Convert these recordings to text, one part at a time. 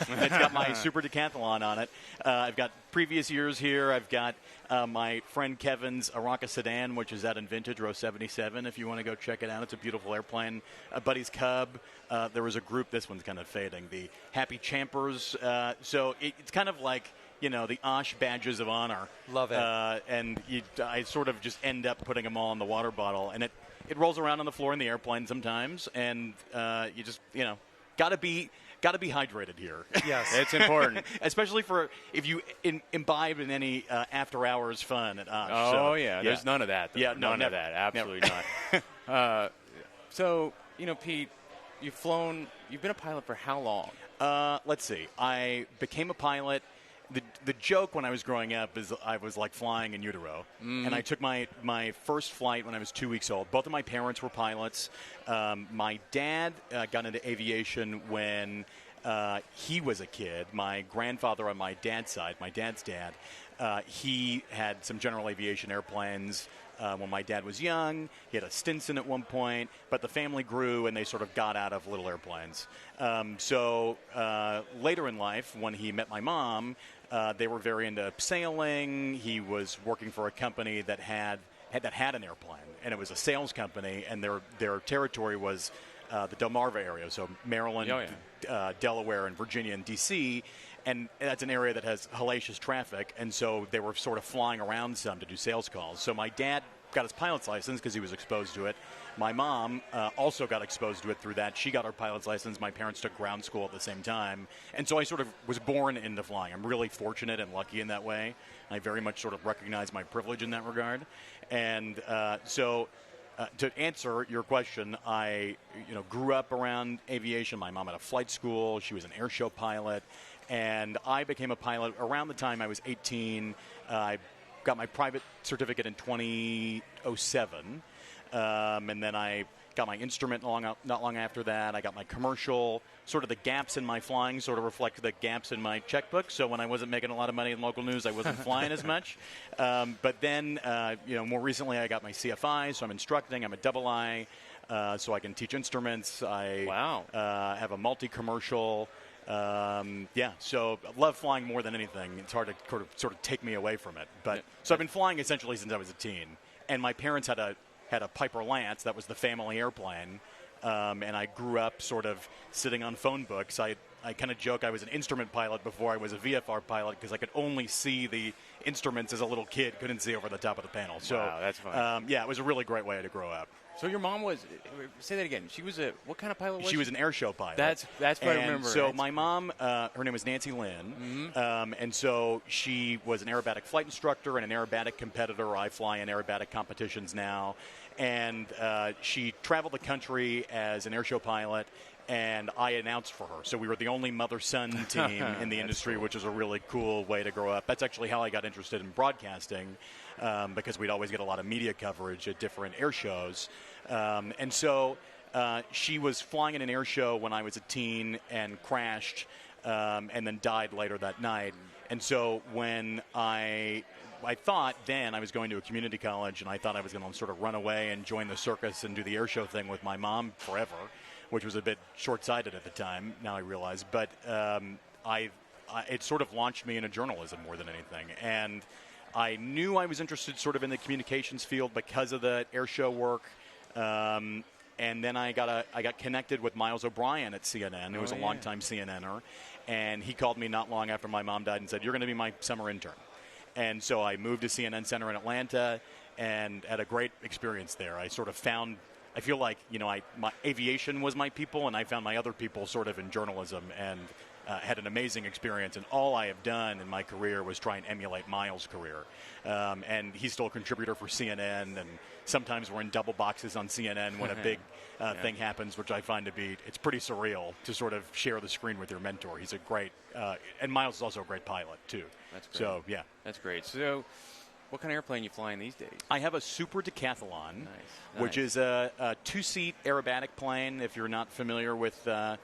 It's got my Super Decathlon on it. I've got previous years here. I've got my friend Kevin's Aranca sedan, which is out in Vintage Row 77. If you want to go check it out, it's a beautiful airplane. A buddy's Cub. There was a group. This one's kind of fading. The Happy Champers. So it's kind of like, you know, the Osh badges of honor. Love it. And I sort of just end up putting them all in the water bottle, and it rolls around on the floor in the airplane sometimes, and you just, you know, gotta be hydrated here. Yes, it's important, especially for if you imbibe in any after-hours fun at Osh. Oh yeah, there's none of that. Though. Yeah, none of that. Absolutely not. So, you know, Pete, you've been a pilot for how long? Let's see. I became a pilot. The joke when I was growing up is I was like flying in utero, and I took my first flight when I was 2 weeks old. Both of my parents were pilots. My dad got into aviation when he was a kid. My grandfather on my dad's side, my dad's dad, he had some general aviation airplanes. When my dad was young, he had a Stinson at one point, but the family grew and they sort of got out of little airplanes. So later in life, when he met my mom, they were very into sailing. He was working for a company that had an airplane, and it was a sales company, and their territory was the Delmarva area, so Maryland, Delaware, and Virginia, and D.C., and that's an area that has hellacious traffic, and so they were sort of flying around some to do sales calls. So my dad got his pilot's license because he was exposed to it. My mom also got exposed to it through that. She got her pilot's license. My parents took ground school at the same time. And so I sort of was born into flying. I'm really fortunate and lucky in that way. I very much sort of recognize my privilege in that regard. And so to answer your question, I grew up around aviation. My mom had a flight school. She was an air show pilot. And I became a pilot around the time I was 18. I got my private certificate in 2007. And then I got my instrument not long after that. I got my commercial. Sort of the gaps in my flying sort of reflect the gaps in my checkbook. So when I wasn't making a lot of money in local news, I wasn't flying as much. But then, more recently, I got my CFI, so I'm instructing. I'm a double I, so I can teach instruments. I have a multi-commercial. So I love flying more than anything. It's hard to sort of take me away from it. But so I've been flying essentially since I was a teen. And my parents had a Piper Lance. That was the family airplane. And I grew up sort of sitting on phone books. I kind of joke I was an instrument pilot before I was a VFR pilot because I could only see the instruments as a little kid, couldn't see over the top of the panel. So, wow, that's fun. It was a really great way to grow up. So your mom was, say that again, she was what kind of pilot was she? She was an air show pilot. That's what I remember. So my mom, her name was Nancy Lynn, and so she was an aerobatic flight instructor and an aerobatic competitor. I fly in aerobatic competitions now. And she traveled the country as an air show pilot, and I announced for her. So we were the only mother-son team in the industry, which is a really cool way to grow up. That's actually how I got interested in broadcasting, because we'd always get a lot of media coverage at different air shows. And so she was flying in an air show when I was a teen and crashed and then died later that night. And so when I thought then I was going to a community college, and I thought I was going to sort of run away and join the circus and do the air show thing with my mom forever, which was a bit short-sighted at the time, now I realize. But it sort of launched me into journalism more than anything. And I knew I was interested sort of in the communications field because of the air show work. And then I got connected with Miles O'Brien at CNN, who was a longtime CNNer. And he called me not long after my mom died and said, "You're going to be my summer intern." And so I moved to CNN Center in Atlanta and had a great experience there. I sort of found, I feel like, my aviation was my people, and I found my other people sort of in journalism, and had an amazing experience. And all I have done in my career was try and emulate Miles' career. And he's still a contributor for CNN, and sometimes we're in double boxes on CNN when a big thing happens, which I find to be, it's pretty surreal to sort of share the screen with your mentor. He's a great, and Miles is also a great pilot, too. That's great. So, yeah. That's great. So, what kind of airplane are you flying these days? I have a Super Decathlon, which is a two-seat aerobatic plane. If you're not familiar with the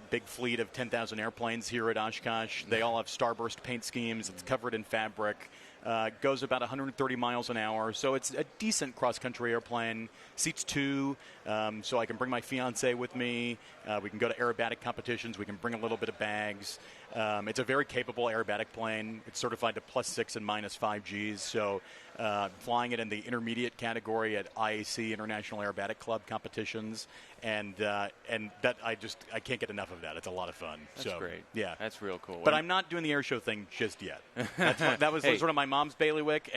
big fleet of 10,000 airplanes here at Oshkosh, they all have starburst paint schemes. It's covered in fabric. Goes about 130 miles an hour, so it's a decent cross-country airplane. Seats 2, so I can bring my fiance with me. We can go to aerobatic competitions. We can bring a little bit of bags. It's a very capable aerobatic plane. It's certified to +6 and -5 Gs, so flying it in the intermediate category at IAC, International Aerobatic Club competitions, and that I can't get enough of that. It's a lot of fun. That's great. Yeah, that's real cool. But I'm not doing the air show thing just yet. That was sort of my mom's bailiwick,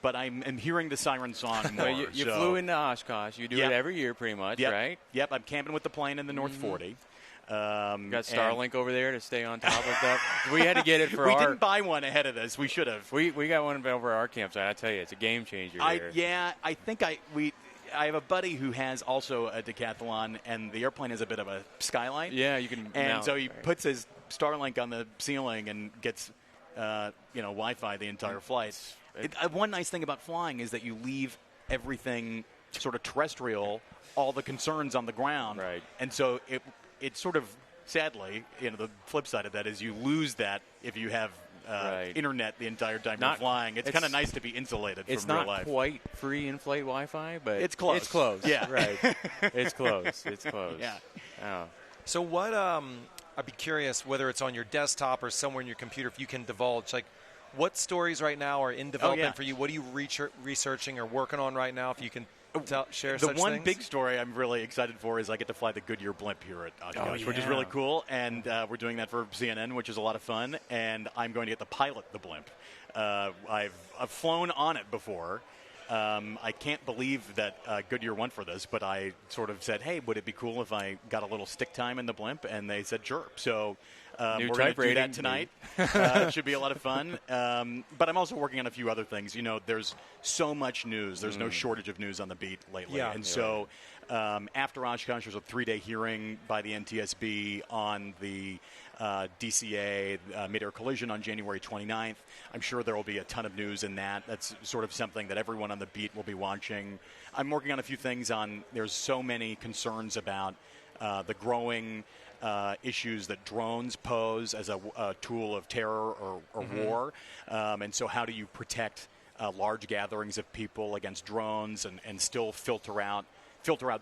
but I'm hearing the siren song more. Well, you flew into Oshkosh. You do it every year, pretty much, right? Yep. I'm camping with the plane in the North 40. Got Starlink over there to stay on top of stuff. We had to get it for we didn't buy one ahead of this. We should have. We got one over our campsite. I tell you, it's a game changer. I think I have a buddy who has also a decathlon, and the airplane is a bit of a skylight. Yeah, you can. And so he puts his Starlink on the ceiling and gets Wi-Fi the entire flight. One nice thing about flying is that you leave everything sort of terrestrial, all the concerns on the ground. Right. And so it sort of, sadly, the flip side of that is you lose that if you have internet the entire time you're flying. It's kind of nice to be insulated from real life. It's not quite free in-flight Wi-Fi, but it's close. It's close. Yeah. Right. It's close. It's close. Yeah. Oh. So what, I'd be curious whether it's on your desktop or somewhere in your computer, if you can divulge, like, what stories right now are in development for you? What are you researching or working on right now, if you can share such things? The one big story I'm really excited for is I get to fly the Goodyear blimp here at Oshkosh, which is really cool, and we're doing that for CNN, which is a lot of fun, and I'm going to get to pilot the blimp. I've flown on it before. I can't believe that Goodyear went for this, but I sort of said, hey, would it be cool if I got a little stick time in the blimp? And they said, sure. So we're going to do that tonight. It should be a lot of fun. But I'm also working on a few other things. There's so much news. There's no shortage of news on the beat lately. Yeah. So after Oshkosh, there's a 3-day hearing by the NTSB on the DCA mid-air collision on January 29th. I'm sure there will be a ton of news in that. That's sort of something that everyone on the beat will be watching. I'm working on a few things there's so many concerns about the growing issues that drones pose as a tool of terror or war. And so how do you protect large gatherings of people against drones and still filter out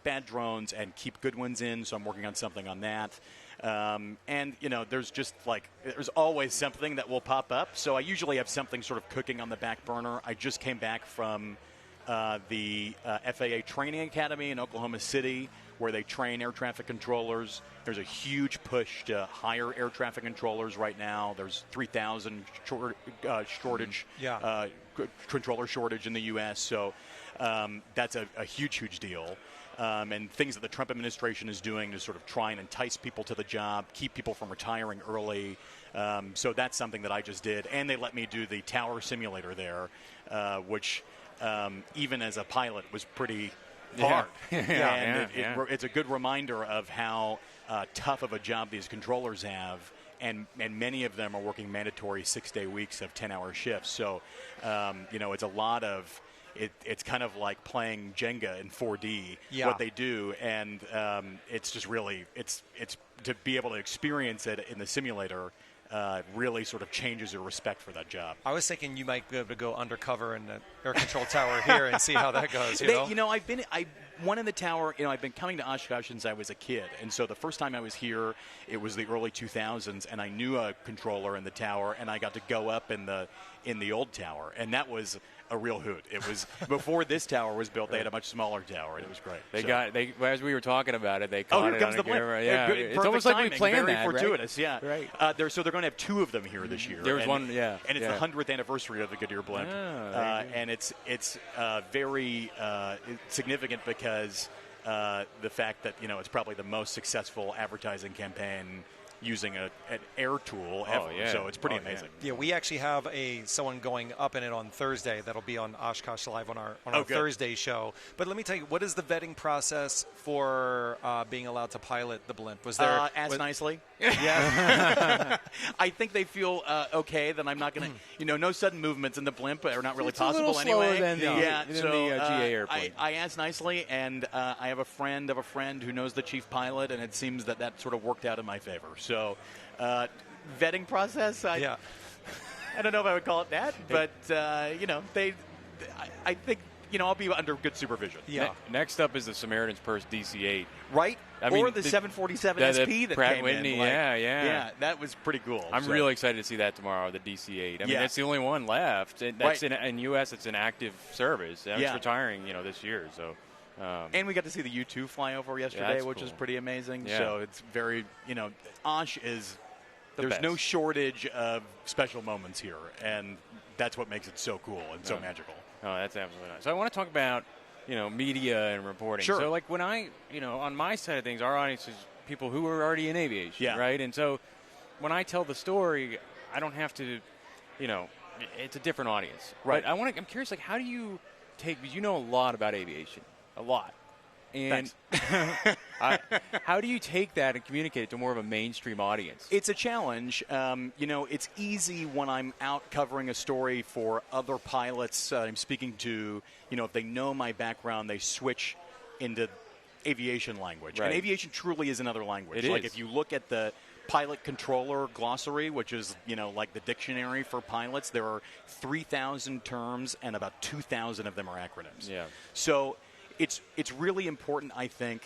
bad drones and keep good ones in? So I'm working on something on that. There's always something that will pop up. So I usually have something sort of cooking on the back burner. I just came back from the FAA Training Academy in Oklahoma City, where they train air traffic controllers. There's a huge push to hire air traffic controllers right now. There's 3,000 controller shortage in the U.S., so that's a huge deal. And things that the Trump administration is doing to sort of try and entice people to the job, keep people from retiring early. So that's something that I just did. And they let me do the tower simulator there, which even as a pilot was pretty hard. It's a good reminder of how tough of a job these controllers have. And many of them are working mandatory 6-day weeks of 10-hour shifts. So, it's a lot of it's kind of like playing Jenga in 4D, what they do. And it's just really, it's to be able to experience it in the simulator really sort of changes your respect for that job. I was thinking you might be able to go undercover in the air control tower here and see how that goes. I won in the tower. I've been coming to Oshkosh since I was a kid, and so the first time I was here, it was the early 2000s, and I knew a controller in the tower, and I got to go up in the old tower, and that was a real hoot. It was before this tower was built. They had a much smaller tower, and it was great. As we were talking about it, they caught here comes the blimp. Yeah, it's almost like we planned very that. Fortuitous, right? Yeah. Right. So they're going to have 2 of them here this year. There was one, and it's the 100th anniversary of the Goodyear blimp, and it's very significant because the fact that it's probably the most successful advertising campaign using an air tool ever. So it's pretty amazing. Yeah, we actually have someone going up in it on Thursday. That'll be on Oshkosh Live on our Thursday show. But let me tell you, what is the vetting process for being allowed to pilot the blimp? Was there nicely? Yeah. I think they feel okay that I'm not going to, no sudden movements in the blimp are not really it's possible a little slower anyway. Than the GA airplane. I asked nicely, and I have a friend of a friend who knows the chief pilot, and it seems that sort of worked out in my favor. So, vetting process, I don't know if I would call it that, but I think I'll be under good supervision. Yeah. Next up is the Samaritan's Purse DC-8. Right? I mean, or the 747 SP that Pratt came Whitney, in. Yeah, that was pretty cool. I'm really excited to see that tomorrow, the DC-8. I mean, that's the only one left. That's in U.S. It's an active service. It's retiring, this year. So, and we got to see the U-2 fly over yesterday, which is pretty amazing. Yeah. So it's very, Osh is. There's best. no shortage of special moments here, and that's what makes it so cool and so magical. Oh, that's absolutely nice. So I want to talk about, media and reporting. Sure. So, like, when on my side of things, our audience is people who are already in aviation, right? And so when I tell the story, I don't have to, it's a different audience. Right. But I'm curious, like, how do you take, because you know a lot about aviation, a lot. And how do you take that and communicate it to more of a mainstream audience? It's a challenge. It's easy when I'm out covering a story for other pilots I'm speaking to. If they know my background, they switch into aviation language. Right. And aviation truly is another language. It like is. if you look at the pilot controller glossary, which is, like the dictionary for pilots, there are 3,000 terms and about 2,000 of them are acronyms. Yeah. So it's really important, I think,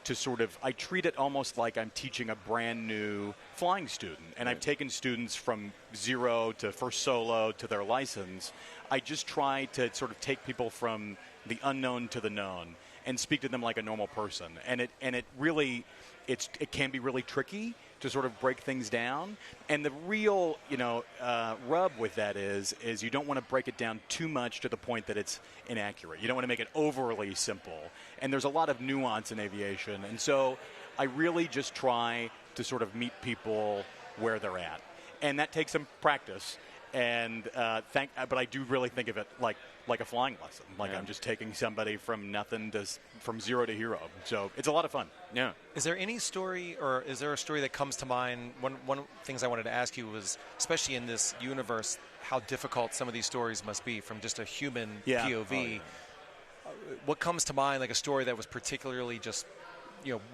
to sort of, I treat it almost like I'm teaching a brand new flying student. And I've taken students from zero to first solo to their license. I just try to sort of take people from the unknown to the known and speak to them like a normal person. And it really, it can be really tricky to sort of break things down. And the real, rub with that is you don't want to break it down too much to the point that it's inaccurate. You don't want to make it overly simple. And there's a lot of nuance in aviation. And so I really just try to sort of meet people where they're at. And that takes some practice. And but I do really think of it like a flying lesson. Like I'm just taking somebody from nothing from zero to hero. So it's a lot of fun. Yeah. Is there any story, or is there a story that comes to mind? One of the things I wanted to ask you was, especially in this universe, how difficult some of these stories must be from just a human POV. Oh, yeah. What comes to mind, like a story that was particularly just,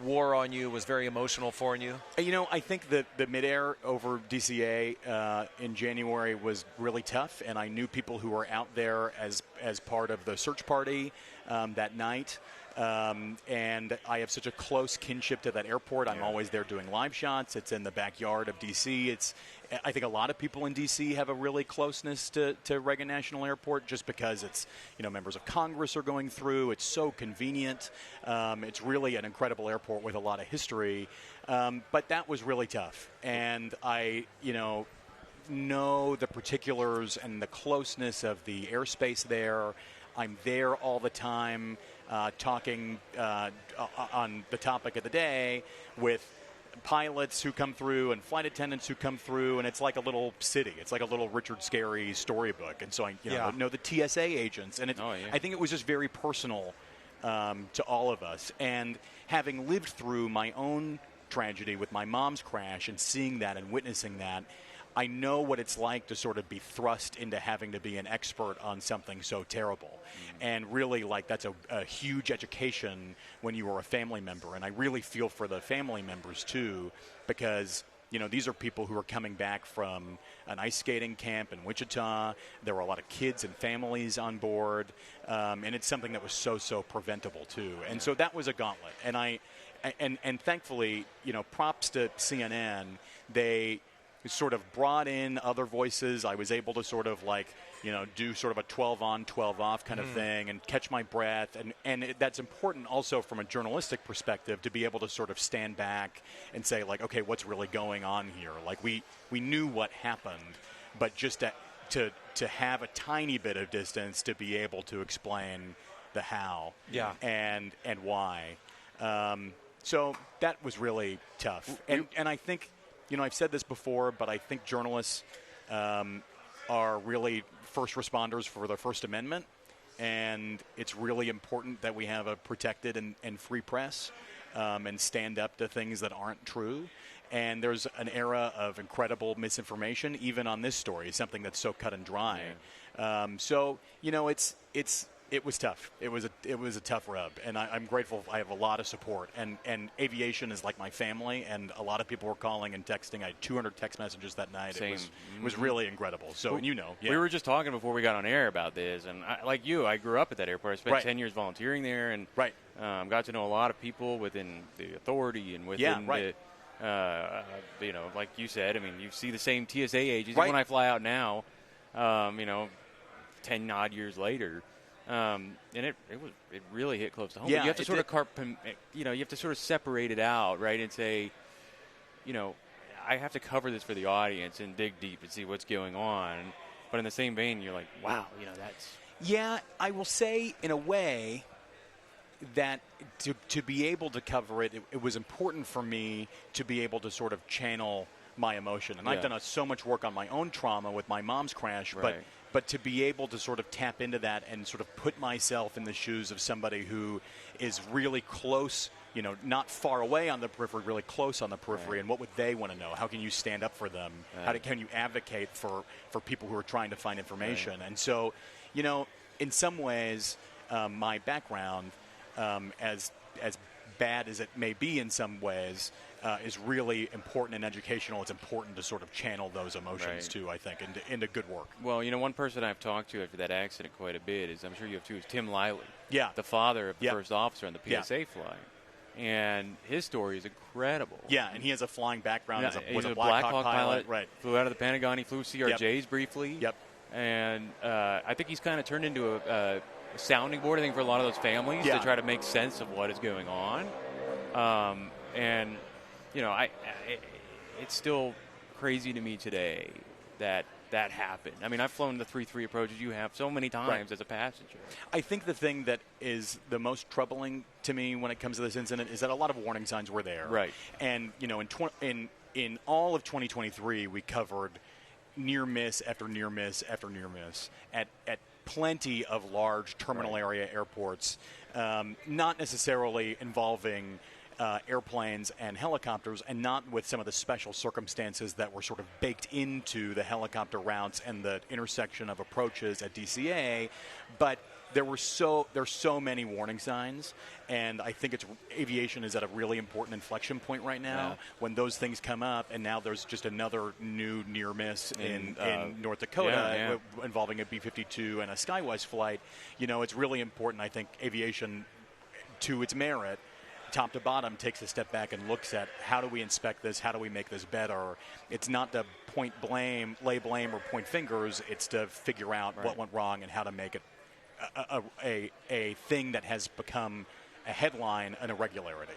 wore on you, was very emotional for you? I think that the midair over DCA in January was really tough, and I knew people who were out there as part of the search party that night. And I have such a close kinship to that airport. I'm always there doing live shots. It's in the backyard of D.C. I think a lot of people in D.C. have a really closeness to Reagan National Airport just because it's, members of Congress are going through. It's so convenient. It's really an incredible airport with a lot of history. But that was really tough. And I, know the particulars and the closeness of the airspace there. I'm there all the time. Talking on the topic of the day with pilots who come through and flight attendants who come through, and it's like a little city. It's like a little Richard Scarry storybook. And so I know the TSA agents, and I think it was just very personal to all of us. And having lived through my own tragedy with my mom's crash and seeing that and witnessing that, I know what it's like to sort of be thrust into having to be an expert on something so terrible. And really, that's a huge education when you are a family member. And I really feel for the family members, too, because, these are people who are coming back from an ice skating camp in Wichita. There were a lot of kids and families on board. And it's something that was so preventable, too. And so that was a gauntlet. And thankfully, props to CNN, they sort of brought in other voices. I was able to sort of do sort of a 12 on, 12 off kind of thing and catch my breath. And that's important also from a journalistic perspective to be able to sort of stand back and say, okay, what's really going on here? We knew what happened, but just to have a tiny bit of distance to be able to explain the how and why. So that was really tough. And I think, I've said this before, but I think journalists are really first responders for the First Amendment, and it's really important that we have a protected and free press and stand up to things that aren't true. And there's an era of incredible misinformation, even on this story, something that's so cut and dry. So, it's It was tough. It was a tough rub, and I'm grateful. I have a lot of support, and aviation is like my family, and a lot of people were calling and texting. I had 200 text messages that night. Same. It was really incredible. So, we were just talking before we got on air about this, and like you, I grew up at that airport. I spent Right. 10 years volunteering there, and Right. Got to know a lot of people within the authority and within right. like you said, I mean, you see the same TSA agents. Right. When I fly out now, 10 odd years later, and it really hit close to home. Yeah, But you have to sort of you have to sort of separate it out, right, and say, I have to cover this for the audience and dig deep and see what's going on. But in the same vein, you're like, wow, that's. Yeah, I will say in a way that to be able to cover it, it was important for me to be able to sort of channel my emotion. And I've done so much work on my own trauma with my mom's crash, Right. but to be able to sort of tap into that and sort of put myself in the shoes of somebody who is really close, not far away on the periphery, really close on the periphery, Right. and what would they want to know? How can you stand up for them? Right. Can you advocate for people who are trying to find information? Right. And so, in some ways, my background, as bad as it may be in some ways, is really important and educational. It's important to sort of channel those emotions, Right. too, I think, into good work. Well, one person I've talked to after that accident quite a bit is, I'm sure you have too, is Tim Lively. Yeah. The father of the Yeah. first officer on the PSA flight. And his story is incredible. Yeah, and he has a flying background. He's Was a Black Hawk pilot. Right. Flew out of the Pentagon. He flew CRJs briefly. Yep. And I think he's kind of turned into a sounding board, I think, for a lot of those families to try to make sense of what is going on. And, it's still crazy to me today that happened. I mean, I've flown the 3-3 approaches you have so many times as a passenger. I think the thing that is the most troubling to me when it comes to this incident is that a lot of warning signs were there. Right. And, in all of 2023, we covered near miss after near miss after near miss at plenty of large terminal area airports, not necessarily involving airplanes and helicopters, and not with some of the special circumstances that were sort of baked into the helicopter routes and the intersection of approaches at DCA, but there's so many warning signs, and I think aviation is at a really important inflection point right now when those things come up, and now there's just another new near miss in North Dakota involving a B-52 and a Skywest flight. It's really important. I think aviation, to its merit, top to bottom, takes a step back and looks at how do we inspect this, how do we make this better. It's not to lay blame or point fingers. It's to figure out what went wrong and how to make it a thing that has become a headline, an irregularity,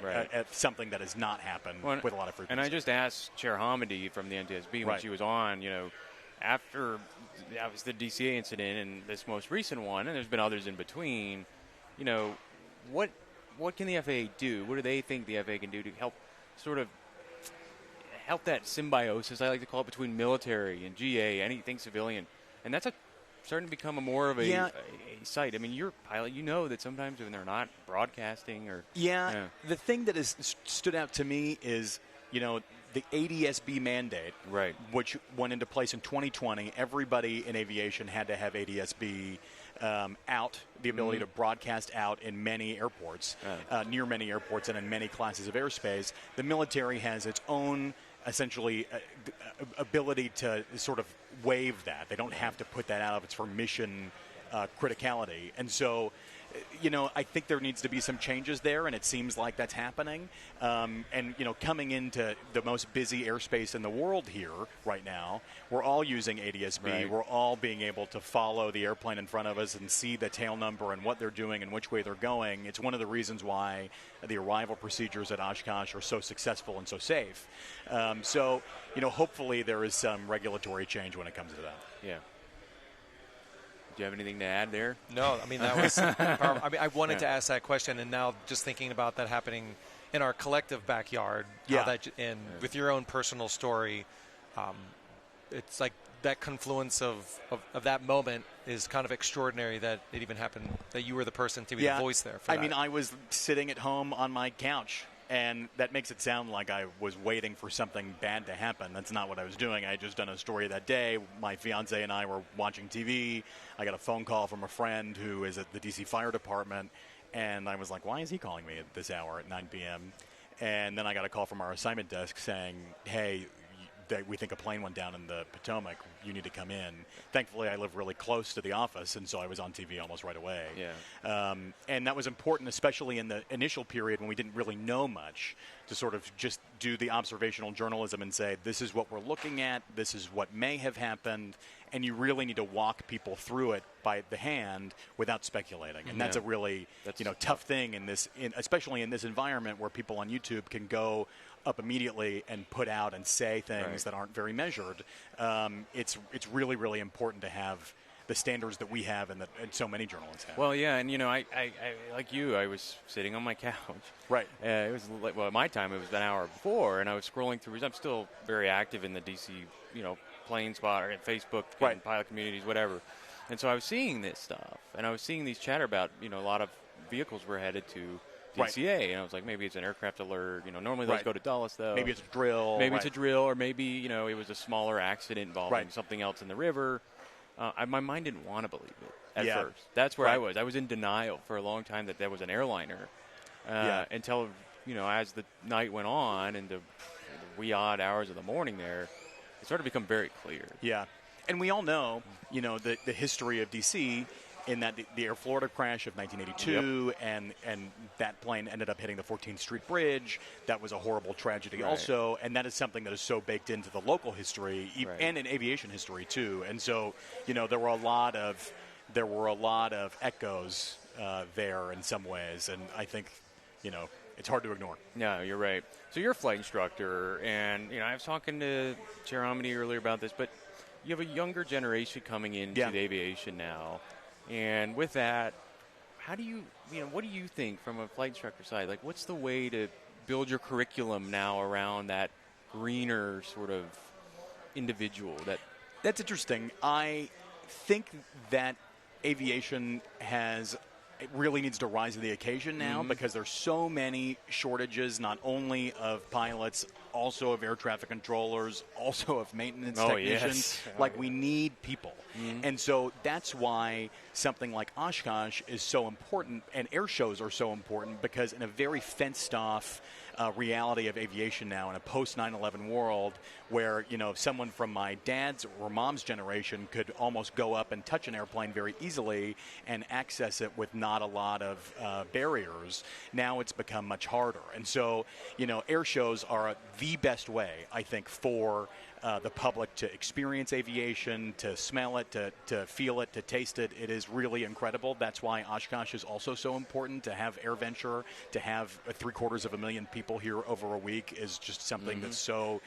something that has not happened with a lot of frequency. And I just asked Chair Hamidi from the NTSB when she was on, after that was the DCA incident and this most recent one, and there's been others in between, what can the FAA do? What do they think the FAA can do to help that symbiosis, I like to call it, between military and GA, anything civilian? And that's starting to become more of a site. I mean, you're a pilot. You know that sometimes when they're not broadcasting or... The thing that has stood out to me is, the ADSB mandate, which went into place in 2020. Everybody in aviation had to have ADSB out, the ability to broadcast out in many airports, near many airports and in many classes of airspace. The military has its own, essentially, ability to sort of waive that. They don't have to put that out if it's for mission criticality. And so, I think there needs to be some changes there, and it seems like that's happening. And, coming into the most busy airspace in the world here right now, we're all using ADSB. Right. We're all being able to follow the airplane in front of us and see the tail number and what they're doing and which way they're going. It's one of the reasons why the arrival procedures at Oshkosh are so successful and so safe. So, hopefully there is some regulatory change when it comes to that. Yeah. Do you have anything to add there? No, I mean, that was powerful. I mean, I wanted to ask that question, and now just thinking about that happening in our collective backyard, with your own personal story, it's like that confluence of that moment is kind of extraordinary that it even happened, that you were the person to be the voice there for that. I mean, I was sitting at home on my couch And that makes it sound like I was waiting for something bad to happen. That's not what I was doing. I had just done a story that day. My fiance and I were watching TV. I got a phone call from a friend who is at the D.C. Fire Department, and I was like, why is he calling me at this hour at 9 p.m.? And then I got a call from our assignment desk saying, hey, we think a plane went down in the Potomac. You need to come in. Thankfully, I live really close to the office, and so I was on TV almost right away. Yeah. And that was important, especially in the initial period when we didn't really know much, to sort of just do the observational journalism and say, this is what we're looking at, this is what may have happened, and you really need to walk people through it by the hand without speculating. And that's a really tough thing especially in this environment where people on YouTube can go up immediately and put out and say things that aren't very measured. It's really, really important to have the standards that we have and that so many journalists have. Well, yeah, and I like you, I was sitting on my couch. Right. It was at my time it was an hour before, and I was scrolling through. I'm still very active in the DC, plane spotter and Facebook and pilot communities, whatever. And so I was seeing this stuff, and I was seeing these chatter about a lot of vehicles were headed to DCA, and I was like, maybe it's an aircraft alert. Normally those go to Dulles, though. Maybe it's a drill. Maybe it's a drill, or maybe it was a smaller accident involving something else in the river. My mind didn't want to believe it at first. That's where I was. I was in denial for a long time that was an airliner until as the night went on and the wee odd hours of the morning there, it started to become very clear. Yeah, and we all know the history of DC. In that the Air Florida crash of 1982, and that plane ended up hitting the 14th Street Bridge. That was a horrible tragedy also, and that is something that is so baked into the local history and in aviation history too. And so, there were a lot of echoes there in some ways, and I think, it's hard to ignore. No, you're right. So you're a flight instructor, and I was talking to Chair Hamidi earlier about this, but you have a younger generation coming into the aviation now. And with that, how do you, what do you think from a flight instructor side? Like, what's the way to build your curriculum now around that greener sort of individual? That's interesting. I think that aviation it really needs to rise to the occasion now because there's so many shortages, not only of pilots, also of air traffic controllers, also of maintenance technicians. Like, we need people. And so that's why something like Oshkosh is so important, and air shows are so important, because in a very fenced-off reality of aviation now, in a post-9/11 world where, someone from my dad's or mom's generation could almost go up and touch an airplane very easily and access it with not a lot of barriers, now it's become much harder. And so, air shows are the best way, I think, for the public to experience aviation, to smell it, to feel it, to taste it. It is really incredible. That's why Oshkosh is also so important. To have AirVenture, to have 750,000 people here over a week is just something that's so,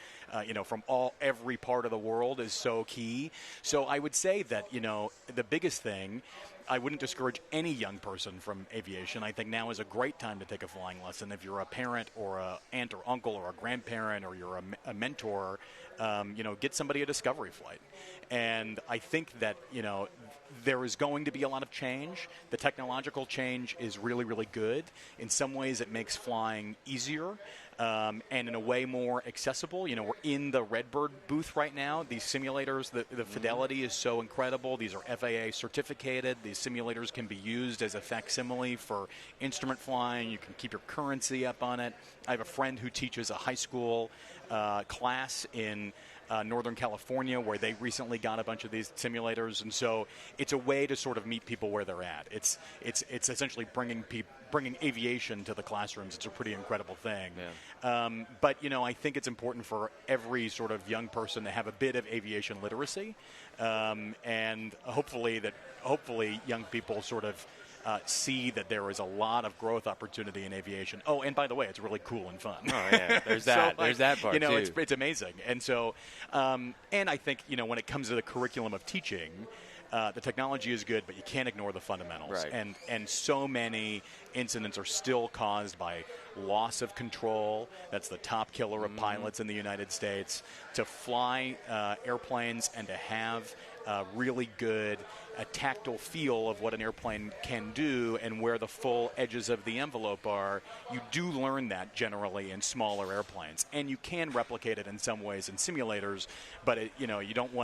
from every part of the world is so key. So I would say that, the biggest thing, I wouldn't discourage any young person from aviation. I think now is a great time to take a flying lesson. If you're a parent or an aunt or uncle or a grandparent, or you're a mentor, get somebody a discovery flight. And I think that, there is going to be a lot of change. The technological change is really, really good. In some ways, it makes flying easier. And in a way more accessible. We're in the Redbird booth right now. These simulators, the fidelity is so incredible. These are FAA certificated. These simulators can be used as a facsimile for instrument flying. You can keep your currency up on it. I have a friend who teaches a high school class in Northern California, where they recently got a bunch of these simulators, and so it's a way to sort of meet people where they're at. It's essentially bringing aviation to the classrooms. It's a pretty incredible thing. But I think it's important for every sort of young person to have a bit of aviation literacy, and hopefully young people sort of see that there is a lot of growth opportunity in aviation. Oh, and by the way, it's really cool and fun. Oh, yeah. There's that. There's that part, too. It's amazing. And so, and I think, when it comes to the curriculum of teaching, the technology is good, but you can't ignore the fundamentals. Right. And so many incidents are still caused by loss of control. That's the top killer of pilots in the United States. To fly airplanes and to have really good a tactile feel of what an airplane can do and where the full edges of the envelope are, you do learn that generally in smaller airplanes. And you can replicate it in some ways in simulators, but you don't want